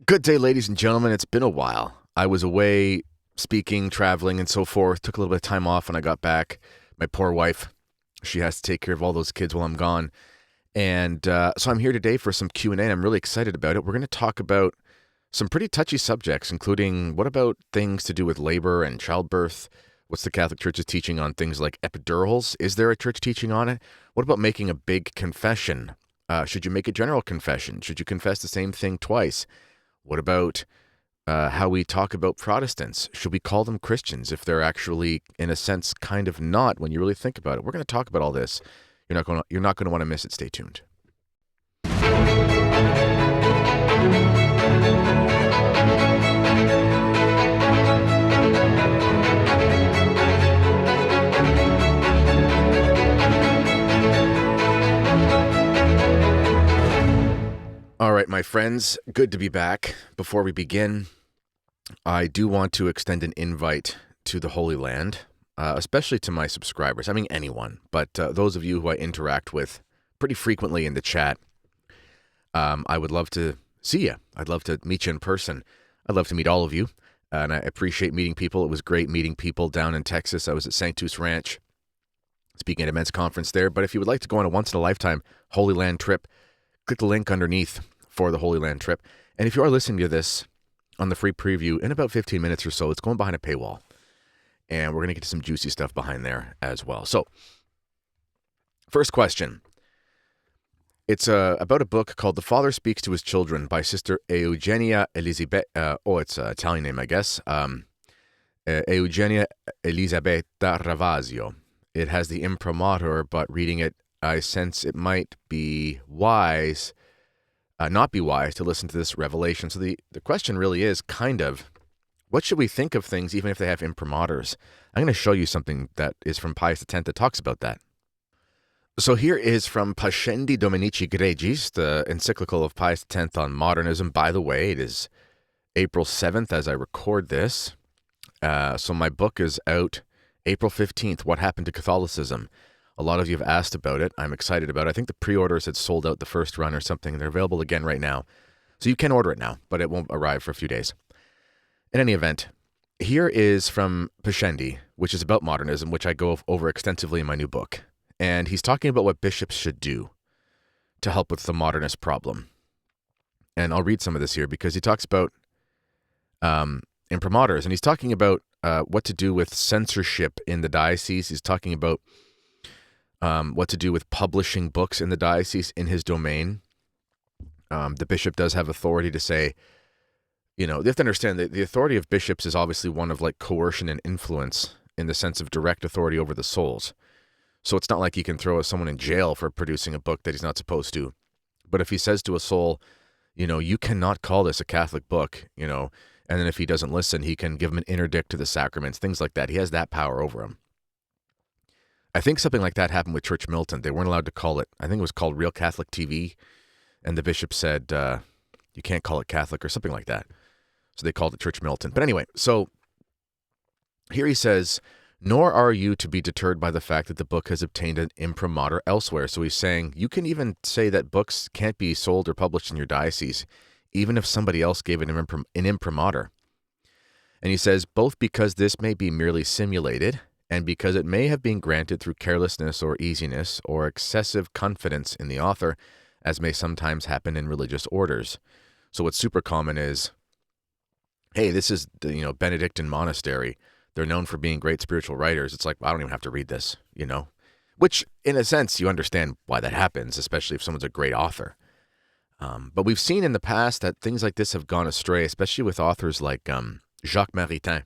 Good day, ladies and gentlemen. It's been a while. I was away speaking, traveling, and so forth. Took a little bit of time off when I got back. My poor wife, she has to take care of all those kids while I'm gone. And so I'm here today for some Q&A, and I'm really excited about it. We're going to talk about some pretty touchy subjects, including what about things to do with labor and childbirth? What's the Catholic Church's teaching on things like epidurals? Is there a church teaching on it? What about making a big confession? Should you make a general confession? Should you confess the same thing twice? What about how we talk about Protestants? Should we call them Christians if they're actually, in a sense, kind of not when you really think about it? We're going to talk about all this. You're not going to want to miss it. Stay tuned. All right, my friends, good to be back. Before we begin, I do want to extend an invite to the Holy Land, especially to my subscribers. I mean, anyone, but those of you who I interact with pretty frequently in the chat, I would love to see you. I'd love to meet you in person. I'd love to meet all of you, and I appreciate meeting people. It was great meeting people down in Texas. I was at Sanctus Ranch speaking at a men's conference there. But if you would like to go on a once-in-a-lifetime Holy Land trip, click the link underneath for the Holy Land trip. And if you are listening to this on the free preview, in about 15 minutes or so, it's going behind a paywall. And we're going to get to some juicy stuff behind there as well. So, first question. It's about a book called The Father Speaks to His Children by Sister Eugenia Elisabetta. It's an Italian name, I guess. Eugenia Elisabetta Ravasio. It has the imprimatur, but reading it, I sense it might be wise, not be wise to listen to this revelation. So the question really is kind of, what should we think of things even if they have imprimaturs? I'm going to show you something that is from Pius X that talks about that. So here is from Pascendi Dominici Gregis, the encyclical of Pius X on modernism. By the way, it is April 7th as I record this. So my book is out April 15th, What Happened to Catholicism. A lot of you have asked about it. I'm excited about it. I think the pre-orders had sold out the first run or something, and they're available again right now. So you can order it now, but it won't arrive for a few days. In any event, here is from Pascendi, which is about modernism, which I go over extensively in my new book. And he's talking about what bishops should do to help with the modernist problem. And I'll read some of this here because he talks about imprimaturs, and he's talking about what to do with censorship in the diocese. He's talking about what to do with publishing books in the diocese in his domain. The bishop does have authority to say, you have to understand that the authority of bishops is obviously one of like coercion and influence in the sense of direct authority over the souls. So it's not like he can throw someone in jail for producing a book that he's not supposed to. But if he says to a soul, you cannot call this a Catholic book, and then if he doesn't listen, he can give him an interdict to the sacraments, things like that. He has that power over him. I think something like that happened with Church Militant. They weren't allowed to call it, I think it was called Real Catholic TV, and the bishop said, you can't call it Catholic or something like that. So they called it Church Militant. But anyway, so here he says, nor are you to be deterred by the fact that the book has obtained an imprimatur elsewhere. So he's saying, you can even say that books can't be sold or published in your diocese, even if somebody else gave it an imprimatur. And he says, both because this may be merely simulated, and because it may have been granted through carelessness or easiness or excessive confidence in the author, as may sometimes happen in religious orders. So what's super common is, hey, this is the Benedictine monastery. They're known for being great spiritual writers. It's like, I don't even have to read this, Which, in a sense, you understand why that happens, especially if someone's a great author. But we've seen in the past that things like this have gone astray, especially with authors like Jacques Maritain.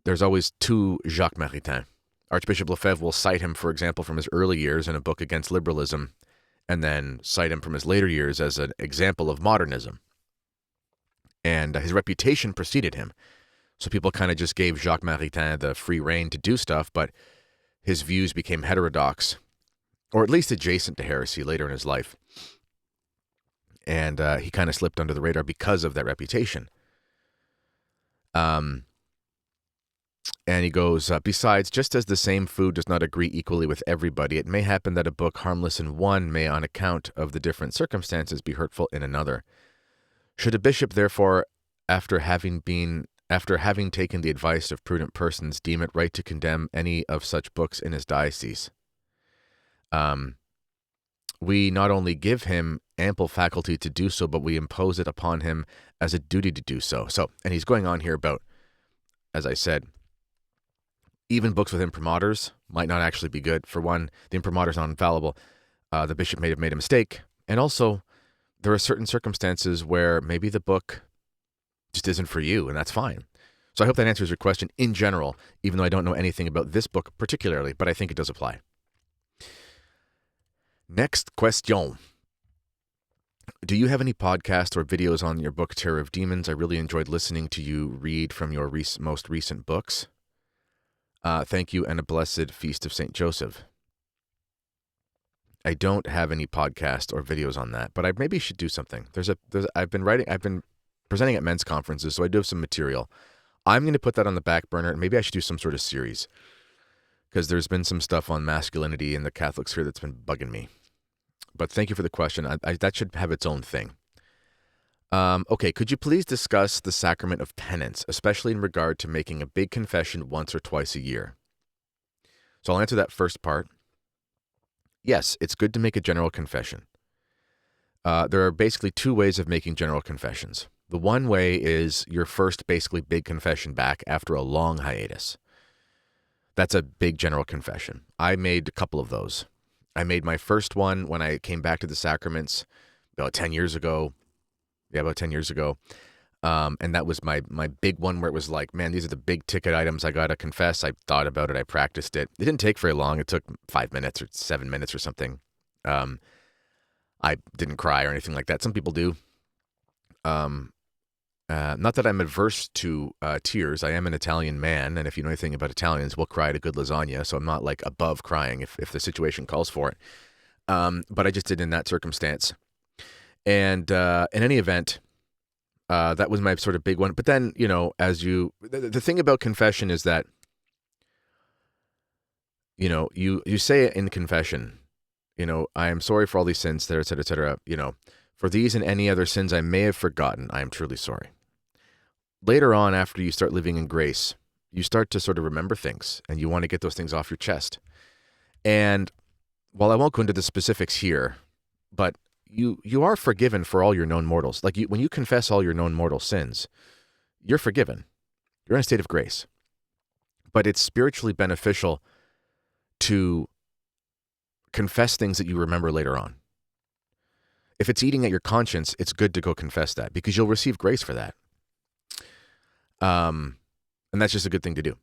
There's always two Jacques Maritain. Archbishop Lefebvre will cite him, for example, from his early years in a book against liberalism, and then cite him from his later years as an example of modernism. And his reputation preceded him. So people kind of just gave Jacques Maritain the free rein to do stuff, but his views became heterodox, or at least adjacent to heresy later in his life. And he kind of slipped under the radar because of that reputation. And he goes, besides, just as the same food does not agree equally with everybody, it may happen that a book harmless in one may, on account of the different circumstances, be hurtful in another. Should a bishop, therefore, after having taken the advice of prudent persons, deem it right to condemn any of such books in his diocese? We not only give him ample faculty to do so, but we impose it upon him as a duty to do so. And he's going on here about, as I said, even books with imprimaturs might not actually be good. For one, the imprimatur is not infallible. The bishop may have made a mistake. And also, there are certain circumstances where maybe the book just isn't for you, and that's fine. So I hope that answers your question in general, even though I don't know anything about this book particularly, but I think it does apply. Next question. Do you have any podcasts or videos on your book, Terror of Demons? I really enjoyed listening to you read from your most recent books. Thank you, and a blessed feast of St. Joseph. I don't have any podcast or videos on that, but I maybe should do something. I've been presenting at men's conferences, so I do have some material. I'm going to put that on the back burner, and maybe I should do some sort of series, because there's been some stuff on masculinity in the Catholic sphere that's been bugging me. But thank you for the question. That should have its own thing. Okay, could you please discuss the sacrament of penance, especially in regard to making a big confession once or twice a year? So I'll answer that first part. Yes, it's good to make a general confession. There are basically two ways of making general confessions. The one way is your first basically big confession back after a long hiatus. That's a big general confession. I made a couple of those. I made my first one when I came back to the sacraments about 10 years ago. Yeah, about 10 years ago. And that was my big one where it was like, man, these are the big ticket items I got to confess. I thought about it. I practiced it. It didn't take very long. It took 5 minutes or 7 minutes or something. I didn't cry or anything like that. Some people do. Not that I'm adverse to tears. I am an Italian man, and if you know anything about Italians, we'll cry at a good lasagna, so I'm not like above crying if the situation calls for it. But I just did in that circumstance. And in any event, that was my sort of big one. But then, the thing about confession is that, you say it in confession, I am sorry for all these sins, et cetera, et cetera, for these and any other sins I may have forgotten, I am truly sorry. Later on, after you start living in grace, you start to sort of remember things, and you want to get those things off your chest. And while I won't go into the specifics here, but you are forgiven for all your known mortals. Like when you confess all your known mortal sins, you're forgiven. You're in a state of grace. But it's spiritually beneficial to confess things that you remember later on. If it's eating at your conscience, it's good to go confess that because you'll receive grace for that. And that's just a good thing to do.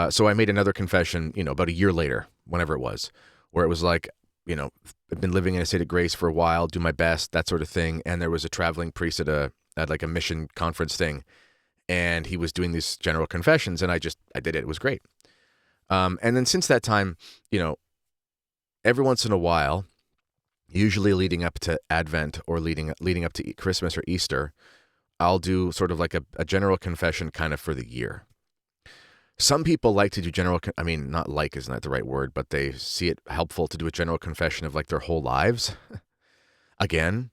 So I made another confession, about a year later, whenever it was, where it was like, I've been living in a state of grace for a while, do my best, that sort of thing. And there was a traveling priest at like a mission conference thing. And he was doing these general confessions and I did it. It was great. And then since that time, every once in a while, usually leading up to Advent or leading up to Christmas or Easter, I'll do sort of like a general confession kind of for the year. Some people like to do not like isn't that the right word, but they see it helpful to do a general confession of like their whole lives again.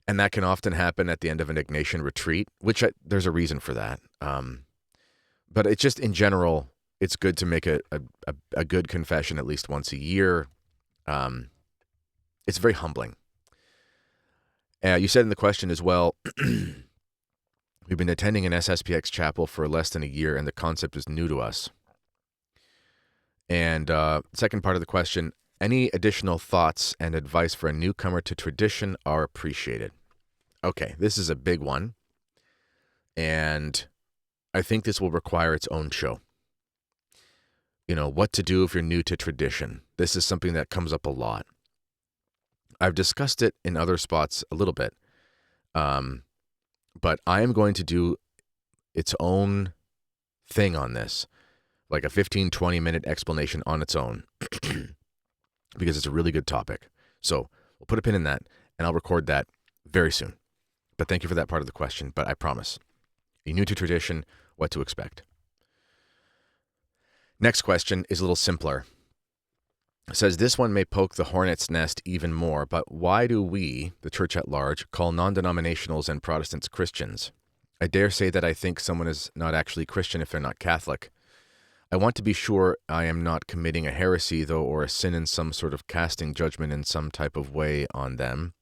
And that can often happen at the end of an Ignatian retreat, which there's a reason for that. But it's just in general, it's good to make a good confession at least once a year. It's very humbling. You said in the question as well, we've been attending an SSPX chapel for less than a year, and the concept is new to us. And second part of the question, any additional thoughts and advice for a newcomer to tradition are appreciated. Okay, this is a big one, and I think this will require its own show. What to do if you're new to tradition. This is something that comes up a lot. I've discussed it in other spots a little bit, but I am going to do its own thing on this, like a 15, 20-minute explanation on its own, because it's a really good topic. So we'll put a pin in that, and I'll record that very soon. But thank you for that part of the question, but I promise. You're new to tradition, what to expect. Next question is a little simpler. says this one may poke the hornet's nest even more, but why do we, the church at large, call non-denominationals and Protestants Christians? I dare say that I think someone is not actually Christian if they're not Catholic. I want to be sure I am not committing a heresy, though, or a sin in some sort of casting judgment in some type of way on them.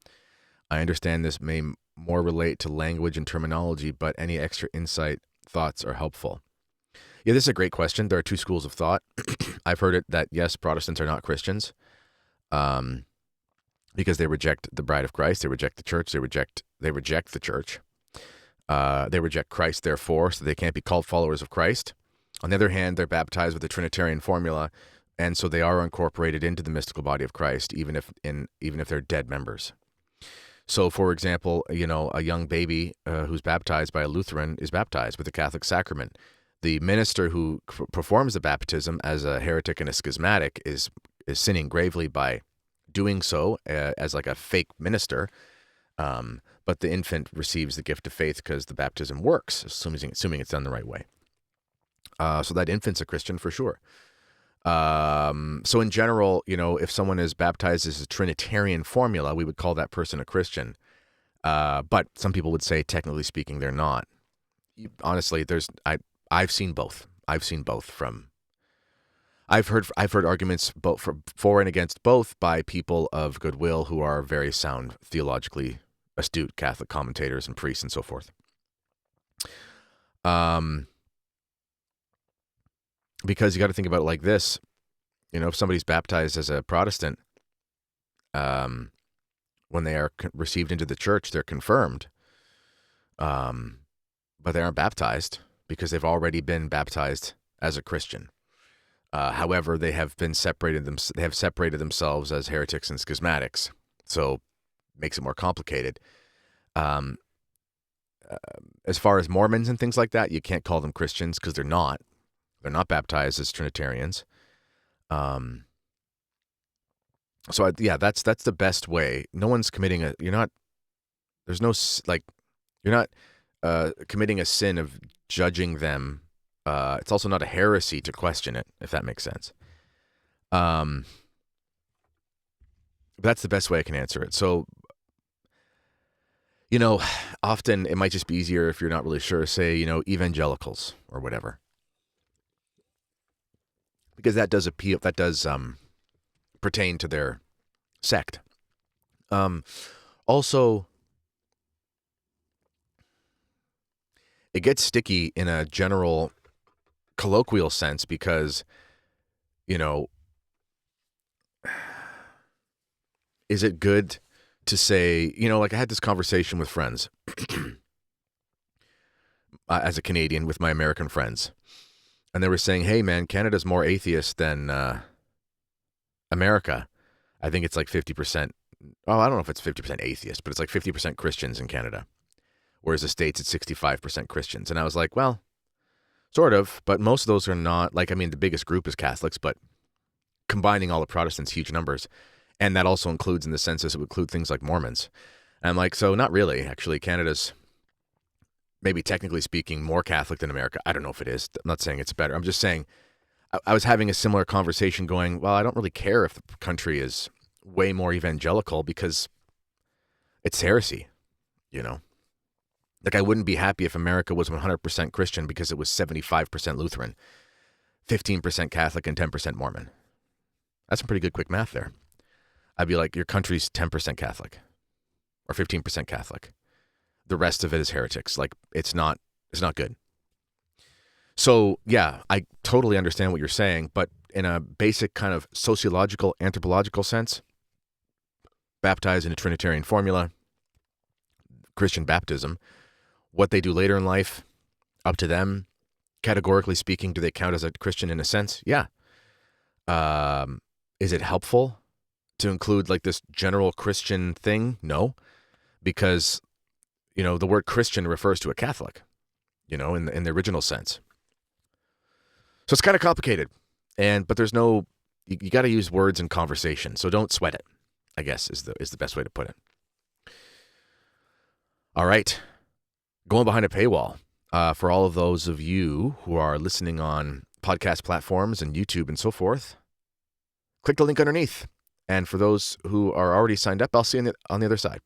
I understand this may more relate to language and terminology, but any extra insight, thoughts are helpful. Yeah, this is a great question. There are two schools of thought. I've heard it that, yes, Protestants are not Christians because they reject the bride of Christ. They reject the church. They reject the church. They reject Christ, therefore, so they can't be called followers of Christ. On the other hand, they're baptized with the Trinitarian formula, and so they are incorporated into the mystical body of Christ, even if they're dead members. So, for example, a young baby who's baptized by a Lutheran is baptized with the Catholic sacrament. The minister who performs the baptism as a heretic and a schismatic is sinning gravely by doing so as like a fake minister. But the infant receives the gift of faith because the baptism works, assuming it's done the right way. So that infant's a Christian for sure. So in general, if someone is baptized as a Trinitarian formula, we would call that person a Christian. But some people would say, technically speaking, they're not. Honestly, I've seen both. I've heard arguments both for and against both by people of goodwill who are very sound, theologically astute Catholic commentators and priests and so forth. Because you got to think about it like this. If somebody's baptized as a Protestant, when they are received into the church, they're confirmed. But they aren't baptized because they've already been baptized as a Christian. However, they have separated themselves as heretics and schismatics. So it makes it more complicated. As far as Mormons and things like that, you can't call them Christians because they're not. They're not baptized as Trinitarians. So that's the best way. No one's committing you're not committing a sin of judging them. It's also not a heresy to question it, if that makes sense. That's the best way I can answer it. So, often it might just be easier if you're not really sure, say, evangelicals or whatever. Because that does pertain to their sect. Also, it gets sticky in a general colloquial sense because, is it good to say, like I had this conversation with friends as a Canadian with my American friends. And they were saying, hey, man, Canada's more atheist than America. I think it's like 50%. Oh, I don't know if it's 50% atheist, but it's like 50% Christians in Canada. Whereas the States, it's 65% Christians. And I was like, well, sort of. But most of those are not. The biggest group is Catholics, but combining all the Protestants, huge numbers. And that also includes in the census, it would include things like Mormons. And I'm like, so not really. Actually, Canada's maybe technically speaking more Catholic than America. I don't know if it is. I'm not saying it's better. I'm just saying I was having a similar conversation going, well, I don't really care if the country is way more evangelical because it's heresy, Like I wouldn't be happy if America was 100% Christian because it was 75% Lutheran, 15% Catholic, and 10% Mormon. That's some pretty good quick math there. I'd be like, your country's 10% Catholic or 15% Catholic. The rest of it is heretics. Like it's not good. So yeah, I totally understand what you're saying, but in a basic kind of sociological, anthropological sense, baptized in a Trinitarian formula, Christian baptism, what they do later in life, up to them. Categorically speaking, do they count as a Christian in a sense? Yeah. Is it helpful to include like this general Christian thing? No, because the word Christian refers to a Catholic, in the original sense. So it's kind of complicated, but there's no. You got to use words in conversation, so don't sweat it, I guess is the best way to put it. All right, going behind a paywall for all of those of you who are listening on podcast platforms and YouTube and so forth. click the link underneath. And for those who are already signed up, I'll see you on the other side.